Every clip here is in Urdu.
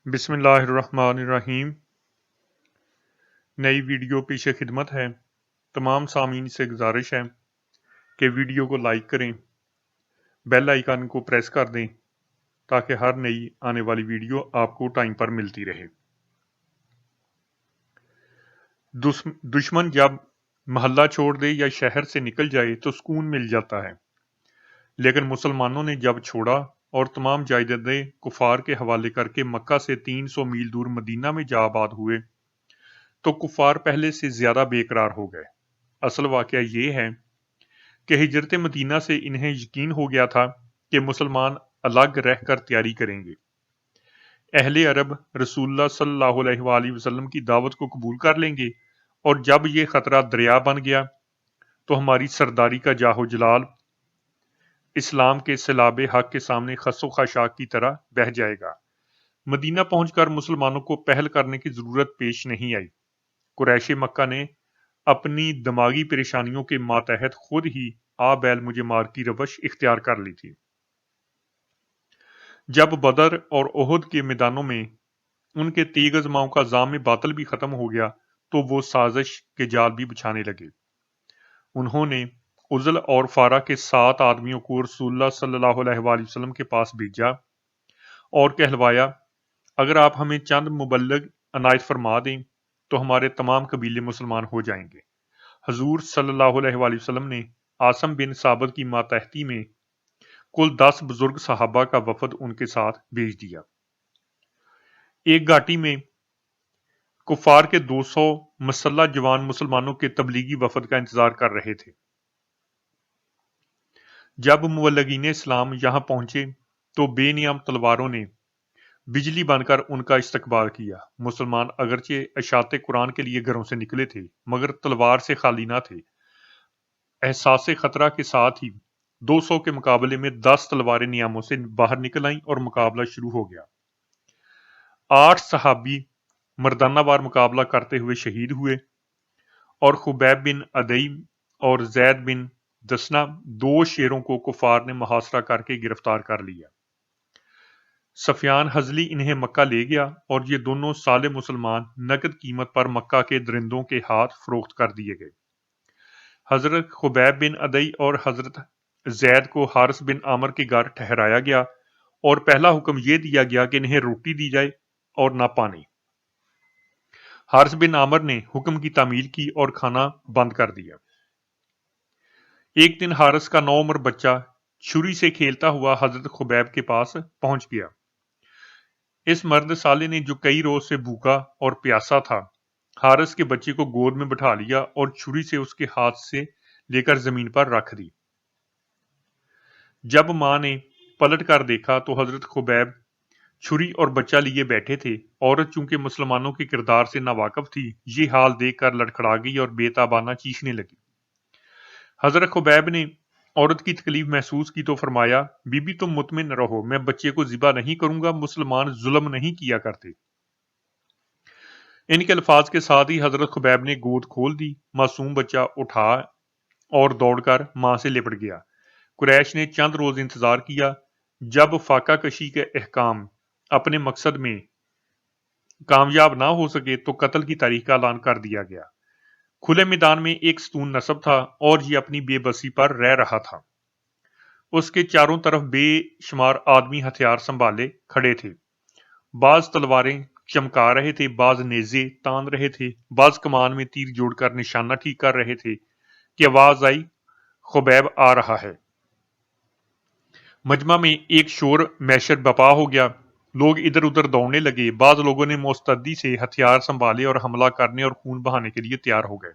بسم اللہ الرحمن الرحیم۔ نئی ویڈیو پیش خدمت ہے۔ تمام سامعین سے گزارش ہے کہ ویڈیو کو لائک کریں، بیل آئیکن کو پریس کر دیں تاکہ ہر نئی آنے والی ویڈیو آپ کو ٹائم پر ملتی رہے۔ دشمن جب محلہ چھوڑ دے یا شہر سے نکل جائے تو سکون مل جاتا ہے، لیکن مسلمانوں نے جب چھوڑا اور تمام جائیدادیں کفار کے حوالے کر کے مکہ سے 300 میل دور مدینہ میں جا آباد ہوئے تو کفار پہلے سے زیادہ بے قرار ہو گئے۔ اصل واقعہ یہ ہے کہ ہجرت مدینہ سے انہیں یقین ہو گیا تھا کہ مسلمان الگ رہ کر تیاری کریں گے۔ اہل عرب رسول اللہ صلی اللہ علیہ وآلہ وسلم کی دعوت کو قبول کر لیں گے، اور جب یہ خطرہ دریا بن گیا تو ہماری سرداری کا جاہ و جلال اسلام کے سیلاب حق کے سامنے خس و خاشاک کی طرح بہہ جائے گا۔ مدینہ پہنچ کر مسلمانوں کو پہل کرنے کی ضرورت پیش نہیں آئی۔ قریش مکہ نے اپنی دماغی پریشانیوں کے ماتحت خود ہی آ بیل مجھے مار کی روش اختیار کر لی تھی۔ جب بدر اور احد کے میدانوں میں ان کے تیغ ازماؤں کا زام باطل بھی ختم ہو گیا تو وہ سازش کے جال بھی بچھانے لگے۔ انہوں نے عزل اور فارا کے 7 آدمیوں کو رسول اللہ صلی اللہ علیہ وآلہ وسلم کے پاس بھیجا اور کہلوایا، اگر آپ ہمیں چند مبلغ عنایت فرما دیں تو ہمارے تمام قبیلے مسلمان ہو جائیں گے۔ حضور صلی اللہ علیہ وآلہ وسلم نے عاصم بن ثابت کی ماتحتی میں کل 10 بزرگ صحابہ کا وفد ان کے ساتھ بھیج دیا۔ ایک گھاٹی میں کفار کے 200 مسلح جوان مسلمانوں کے تبلیغی وفد کا انتظار کر رہے تھے۔ جب مبلغین اسلام یہاں پہنچے تو بے نیام تلواروں نے بجلی بن کر ان کا استقبال کیا۔ مسلمان اگرچہ اشاعت قرآن کے لیے گھروں سے نکلے تھے مگر تلوار سے خالی نہ تھے۔ احساس خطرہ کے ساتھ ہی 200 کے مقابلے میں 10 تلواریں نیاموں سے باہر نکل آئیں اور مقابلہ شروع ہو گیا۔ 8 صحابی مردانہ وار مقابلہ کرتے ہوئے شہید ہوئے، اور خبیب بن عدی اور زید بن دسنا 2 شیروں کو کفار نے محاصرہ کر کے گرفتار کر لیا۔ سفیان حضلی انہیں مکہ لے گیا اور یہ دونوں سالے مسلمان نقد قیمت پر مکہ کے درندوں کے ہاتھ فروخت کر دیے گئے۔ حضرت خبیب بن عدی اور حضرت زید کو حارث بن عامر کے گھر ٹھہرایا گیا اور پہلا حکم یہ دیا گیا کہ انہیں روٹی دی جائے اور نہ پانی۔ حارث بن عامر نے حکم کی تعمیل کی اور کھانا بند کر دیا۔ ایک دن حارث کا 9 عمر بچہ چھری سے کھیلتا ہوا حضرت خبیب کے پاس پہنچ گیا۔ اس مرد سالے نے جو کئی روز سے بھوکا اور پیاسا تھا، حارث کے بچے کو گود میں بٹھا لیا اور چھری سے اس کے ہاتھ سے لے کر زمین پر رکھ دی۔ جب ماں نے پلٹ کر دیکھا تو حضرت خبیب چھری اور بچہ لیے بیٹھے تھے۔ عورت چونکہ مسلمانوں کے کردار سے ناواقف تھی، یہ حال دیکھ کر لڑکھڑا گئی اور بے تابانہ چیخنے لگی۔ حضرت خبیب نے عورت کی تکلیف محسوس کی تو فرمایا، بی بی تم مطمئن رہو، میں بچے کو ذبح نہیں کروں گا، مسلمان ظلم نہیں کیا کرتے۔ ان کے الفاظ کے ساتھ ہی حضرت خبیب نے گود کھول دی، معصوم بچہ اٹھا اور دوڑ کر ماں سے لپٹ گیا۔ قریش نے چند روز انتظار کیا۔ جب فاقہ کشی کے احکام اپنے مقصد میں کامیاب نہ ہو سکے تو قتل کی تاریخ کا اعلان کر دیا گیا۔ کھلے میدان میں ایک ستون نصب تھا اور یہ اپنی بے بسی پر رہ رہا تھا۔ اس کے چاروں طرف بے شمار آدمی ہتھیار سنبھالے کھڑے تھے۔ بعض تلواریں چمکا رہے تھے، بعض نیزے تان رہے تھے، بعض کمان میں تیر جوڑ کر نشانہ ٹھیک کر رہے تھے کہ آواز آئی، خبیب آ رہا ہے۔ مجمع میں ایک شور میشر بپا ہو گیا۔ لوگ ادھر ادھر دوڑنے لگے۔ بعض لوگوں نے مستعدی سے ہتھیار سنبھالے اور حملہ کرنے اور خون بہانے کے لیے تیار ہو گئے۔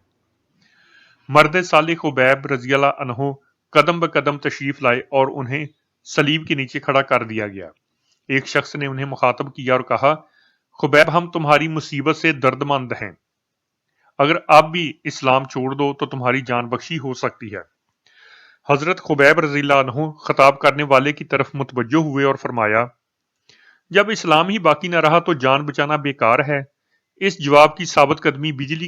مرد صالح خبیب رضی اللہ عنہ قدم بقدم تشریف لائے اور انہیں صلیب کے نیچے کھڑا کر دیا گیا۔ ایک شخص نے انہیں مخاطب کیا اور کہا، خبیب ہم تمہاری مصیبت سے درد مند ہیں، اگر اب بھی اسلام چھوڑ دو تو تمہاری جان بخشی ہو سکتی ہے۔ حضرت خبیب رضی اللہ عنہ خطاب کرنے والے کی طرف متوجہ ہوئے اور فرمایا، جب اسلام ہی باقی نہ رہا تو جان بچانا بیکار ہے۔ اس جواب کی ثابت قدمی بجلی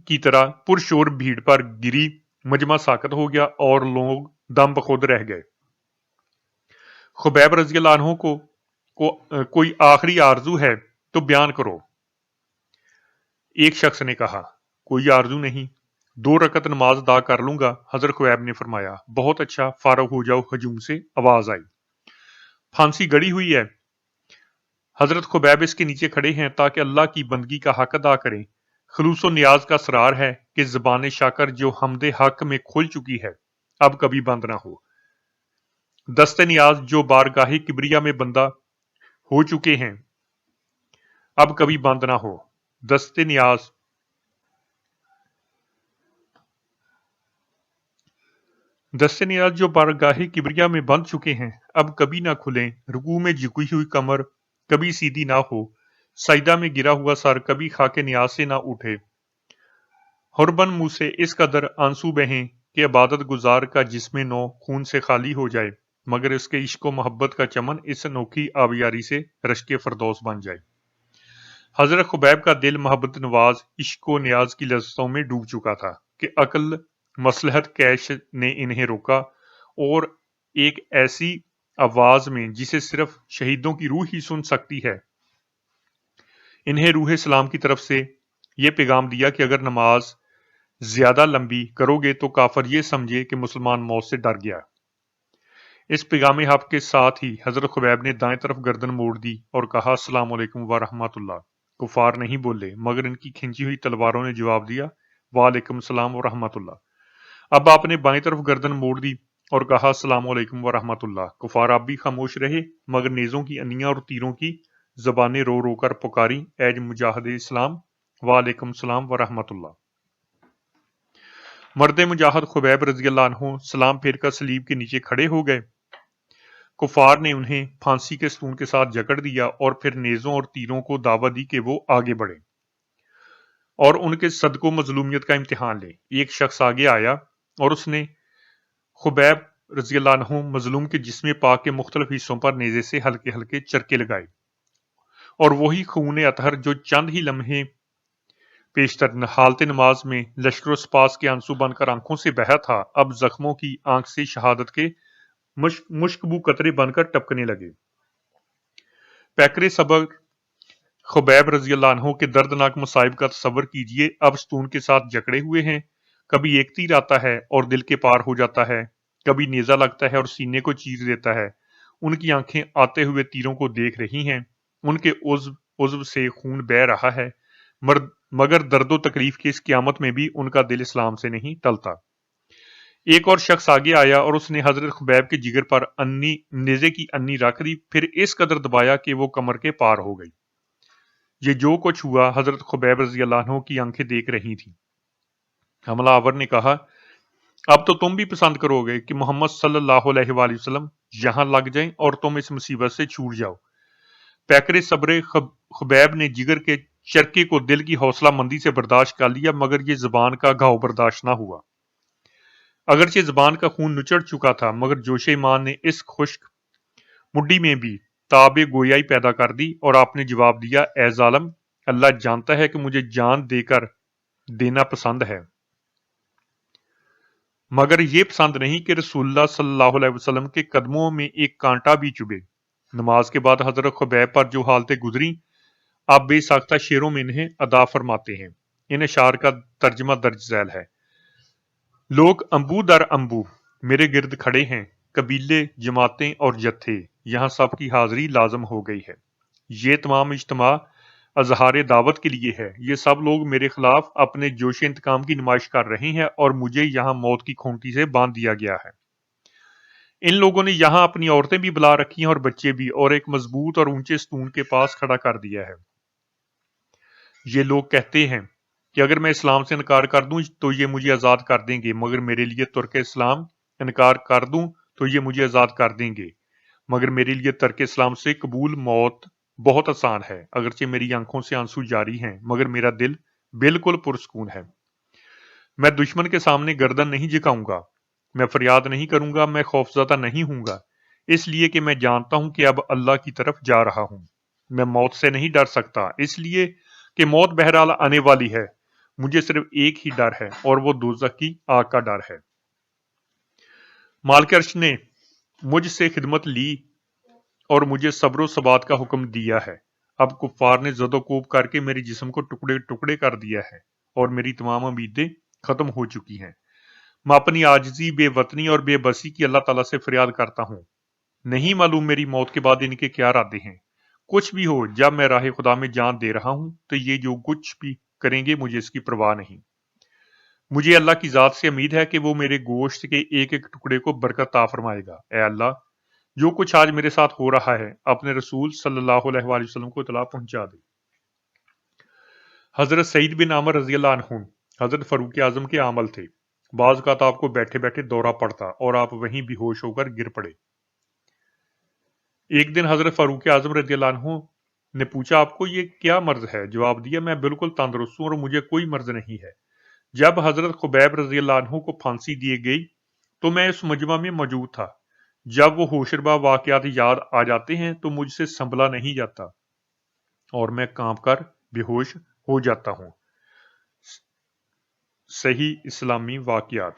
کی طرح پرشور بھیڑ پر گری۔ مجمع ساکت ہو گیا اور لوگ دم بخود رہ گئے۔ خبیب رضی اللہ عنہ کو کوئی آخری آرزو ہے تو بیان کرو۔ ایک شخص نے کہا، کوئی آرزو نہیں، 2 رکعت نماز ادا کر لوں گا۔ حضرت خبیب نے فرمایا، بہت اچھا، فارغ ہو جاؤ۔ ہجوم سے آواز آئی، پھانسی گڑی ہوئی ہے۔ حضرت خبیب اس کے نیچے کھڑے ہیں تاکہ اللہ کی بندگی کا حق ادا کریں۔ خلوص و نیاز کا اسرار ہے کہ زبان شاکر جو حمد حق میں کھل چکی ہے اب کبھی بند نہ ہو۔ دست نیاز جو بارگاہ کبریا میں بندہ ہو چکے ہیں اب کبھی بند نہ ہو۔ دست نیاز جو بارگاہ کبریا میں بند چکے ہیں اب کبھی نہ کھلیں۔ رکوع میں جھکی ہوئی کمر کبھی سیدھی نہ ہو، سجدہ میں گرا ہوا سر کبھی خاک نیاز سے نہ اٹھے۔ حربن منہ سے اس قدر آنسو بہیں کہ عبادت گزار کا جسم نو خون سے خالی ہو جائے، مگر اس کے عشق و محبت کا چمن اس انوکھی آبیاری سے رشک فردوس بن جائے۔ حضرت خبیب کا دل محبت نواز عشق و نیاز کی لذتوں میں ڈوب چکا تھا کہ عقل مصلحت کیش نے انہیں روکا اور ایک ایسی آواز میں جسے صرف شہیدوں کی روح ہی سن سکتی ہے انہیں روح اسلام کی طرف سے یہ پیغام دیا کہ اگر نماز زیادہ لمبی کرو گے تو کافر یہ سمجھے کہ مسلمان موت سے ڈر گیا۔ اس پیغام حق کے ساتھ ہی حضرت خبیب نے دائیں طرف گردن موڑ دی اور کہا، السلام علیکم ورحمۃ اللہ۔ کفار نہیں بولے مگر ان کی کھنچی ہوئی تلواروں نے جواب دیا، وعلیکم السلام ورحمۃ اللہ۔ اب آپ نے بائیں طرف گردن موڑ دی اور کہا، السلام علیکم ورحمۃ اللہ۔ کفار اب بھی خاموش رہے مگر نیزوں کی انیاں اور تیروں کی زبانیں رو رو کر پکاری، اے مجاہد اسلام، وعلیکم السلام ورحمۃ اللہ۔ مرد مجاہد خبیب رضی اللہ عنہ سلام پھیر کر صلیب کے نیچے کھڑے ہو گئے۔ کفار نے انہیں پھانسی کے ستون کے ساتھ جکڑ دیا اور پھر نیزوں اور تیروں کو دعوت دی کہ وہ آگے بڑھے اور ان کے صدق و مظلومیت کا امتحان لیں۔ ایک شخص آگے آیا اور اس نے خبیب رضی اللہ عنہ مظلوم کے جسم پاک کے مختلف حصوں پر نیزے سے ہلکے ہلکے چرکے لگائے، اور وہی خون اطہر جو چند ہی لمحے پیشتر حالت نماز میں لشکر و سپاس کے آنسو بن کر آنکھوں سے بہا تھا، اب زخموں کی آنکھ سے شہادت کے مشکبو قطرے بن کر ٹپکنے لگے۔ پیکر صبر خبیب رضی اللہ عنہ کے دردناک مصائب کا تصور کیجئے۔ اب ستون کے ساتھ جکڑے ہوئے ہیں، کبھی ایک تیر آتا ہے اور دل کے پار ہو جاتا ہے، کبھی نیزہ لگتا ہے اور سینے کو چیر دیتا ہے۔ ان کی آنکھیں آتے ہوئے تیروں کو دیکھ رہی ہیں، ان کے عضو سے خون بہہ رہا ہے، مگر درد و تکلیف کی اس قیامت میں بھی ان کا دل اسلام سے نہیں ٹلتا۔ ایک اور شخص آگے آیا اور اس نے حضرت خبیب کے جگر پر نیزے کی انی رکھ دی، پھر اس قدر دبایا کہ وہ کمر کے پار ہو گئی۔ یہ جو کچھ ہوا حضرت خبیب رضی اللہ عنہ کی آنکھیں دیکھ رہی تھیں۔ حملہ آور نے کہا، اب تو تم بھی پسند کرو گے کہ محمد صلی اللہ علیہ وآلہ وسلم یہاں لگ جائیں اور تم اس مصیبت سے چھوٹ جاؤ۔ پیکر صبر خبیب نے جگر کے چرکے کو دل کی حوصلہ مندی سے برداشت کر لیا، مگر یہ زبان کا گھاؤ برداشت نہ ہوا۔ اگرچہ زبان کا خون نچڑ چکا تھا مگر جوش ایمان نے اس خشک مڈی میں بھی تاب گویائی پیدا کر دی اور آپ نے جواب دیا، اے ظالم، اللہ جانتا ہے کہ مجھے جان دے کر دینا پسند ہے، مگر یہ پسند نہیں کہ رسول اللہ صلی اللہ علیہ وسلم کے قدموں میں ایک کانٹا بھی چبھے۔ نماز کے بعد حضرت خبیب پر جو حالتیں گزری آپ بے ساختہ شعروں میں انہیں ادا فرماتے ہیں۔ ان اشعار کا ترجمہ درج ذیل ہے۔ لوگ انبو در انبو میرے گرد کھڑے ہیں، قبیلے، جماعتیں اور جتھے، یہاں سب کی حاضری لازم ہو گئی ہے۔ یہ تمام اجتماع اظہار دعوت کے لیے ہے۔ یہ سب لوگ میرے خلاف اپنے جوش انتقام کی نمائش کر رہے ہیں اور مجھے یہاں موت کی کھونٹی سے باندھ دیا گیا ہے۔ ان لوگوں نے یہاں اپنی عورتیں بھی بلا رکھی ہیں اور بچے بھی، اور ایک مضبوط اور اونچے ستون کے پاس کھڑا کر دیا ہے۔ یہ لوگ کہتے ہیں کہ اگر میں اسلام سے انکار کر دوں تو یہ مجھے آزاد کر دیں گے، مگر میرے لیے ترک اسلام انکار کر دوں تو یہ مجھے آزاد کر دیں گے، مگر میرے لیے ترک اسلام سے قبول موت بہت آسان ہے۔ اگرچہ میری آنکھوں سے آنسو جاری ہیں مگر میرا دل بالکل پرسکون ہے۔ میں دشمن کے سامنے گردن نہیں جھکاؤں گا، میں فریاد نہیں کروں گا، میں خوفزدہ نہیں ہوں گا، اس لیے کہ میں جانتا ہوں کہ اب اللہ کی طرف جا رہا ہوں۔ میں موت سے نہیں ڈر سکتا، اس لیے کہ موت بہرحال آنے والی ہے۔ مجھے صرف ایک ہی ڈر ہے اور وہ دوزخ کی آگ کا ڈر ہے۔ مالک عرش نے مجھ سے خدمت لی اور مجھے صبر و ثبات کا حکم دیا ہے۔ اب کفار نے زد و کوب کر کے میرے جسم کو ٹکڑے ٹکڑے کر دیا ہے اور میری تمام امیدیں ختم ہو چکی ہیں۔ میں اپنی عاجزی، بے وطنی اور بے بسی کی اللہ تعالیٰ سے فریاد کرتا ہوں۔ نہیں معلوم میری موت کے بعد ان کے کیا ارادے ہیں۔ کچھ بھی ہو، جب میں راہ خدا میں جان دے رہا ہوں تو یہ جو کچھ بھی کریں گے مجھے اس کی پرواہ نہیں۔ مجھے اللہ کی ذات سے امید ہے کہ وہ میرے گوشت کے ایک ایک ٹکڑے کو برکت عطا فرمائے گا۔ اے اللہ، جو کچھ آج میرے ساتھ ہو رہا ہے اپنے رسول صلی اللہ علیہ وآلہ وسلم کو اطلاع پہنچا دے۔ حضرت سعید بن عمر رضی اللہ عنہ حضرت فاروق اعظم کے عامل تھے۔ بعض اوقات آپ کو بیٹھے بیٹھے دورہ پڑتا اور آپ وہیں بے ہوش ہو کر گر پڑے۔ ایک دن حضرت فاروق اعظم رضی اللہ عنہ نے پوچھا، آپ کو یہ کیا مرض ہے؟ جواب دیا، میں بالکل تندرست ہوں اور مجھے کوئی مرض نہیں ہے۔ جب حضرت خبیب رضی اللہ عنہ کو پھانسی دی گئی تو میں اس مجمع میں موجود تھا۔ جب وہ ہوشربا واقعات یاد آ جاتے ہیں تو مجھ سے سنبھلا نہیں جاتا اور میں کانپ کر بے ہوش ہو جاتا ہوں۔ صحیح اسلامی واقعات۔